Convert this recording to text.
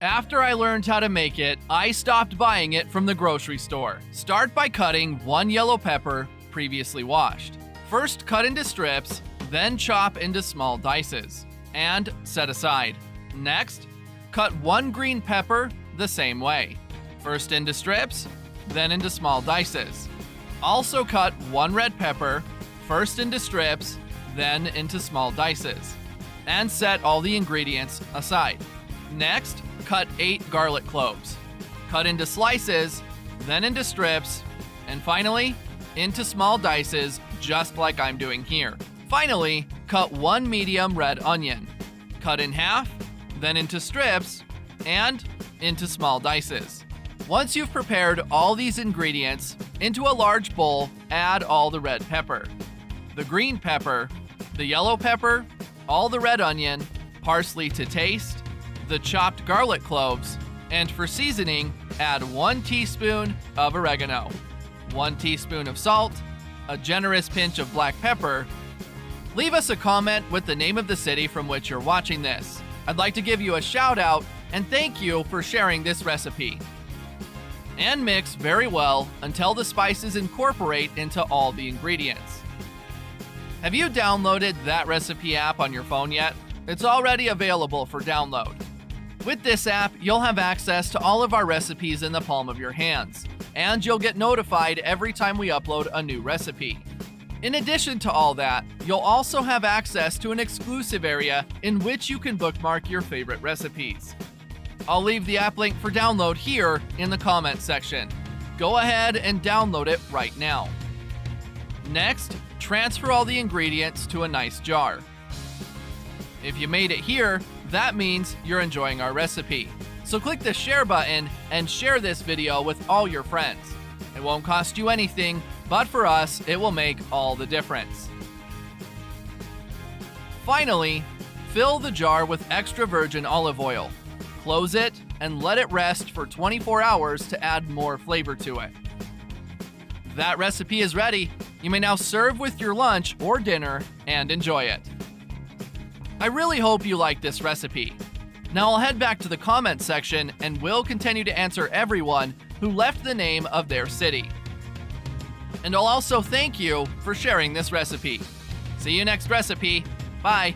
After I learned how to make it, I stopped buying it from the grocery store. Start by cutting one yellow pepper, previously washed. First cut into strips, then chop into small dices, and set aside. Next, cut one green pepper the same way. First into strips, then into small dices. Also cut one red pepper, first into strips, then into small dices, and set all the ingredients aside. Next, cut 8 garlic cloves. Cut into slices, then into strips, and finally, into small dices, just like I'm doing here. Finally, cut one medium red onion. Cut in half, then into strips, and into small dices. Once you've prepared all these ingredients, into a large bowl, add all the red pepper, the green pepper, the yellow pepper, all the red onion, parsley to taste, the chopped garlic cloves, and for seasoning, add 1 teaspoon of oregano, 1 teaspoon of salt, a generous pinch of black pepper. Leave us a comment with the name of the city from which you're watching this. I'd like to give you a shout out and thank you for sharing this recipe. And mix very well until the spices incorporate into all the ingredients. Have you downloaded That Recipe app on your phone yet? It's already available for download. With this app, you'll have access to all of our recipes in the palm of your hands, and you'll get notified every time we upload a new recipe. In addition to all that, you'll also have access to an exclusive area in which you can bookmark your favorite recipes. I'll leave the app link for download here in the comments section. Go ahead and download it right now. Next, transfer all the ingredients to a nice jar. If you made it here, that means you're enjoying our recipe. So click the share button and share this video with all your friends. It won't cost you anything, but for us, it will make all the difference. Finally, fill the jar with extra virgin olive oil. Close it and let it rest for 24 hours to add more flavor to it. That recipe is ready. You may now serve with your lunch or dinner and enjoy it. I really hope you like this recipe. Now I'll head back to the comments section and we'll continue to answer everyone who left the name of their city. And I'll also thank you for sharing this recipe. See you next recipe. Bye.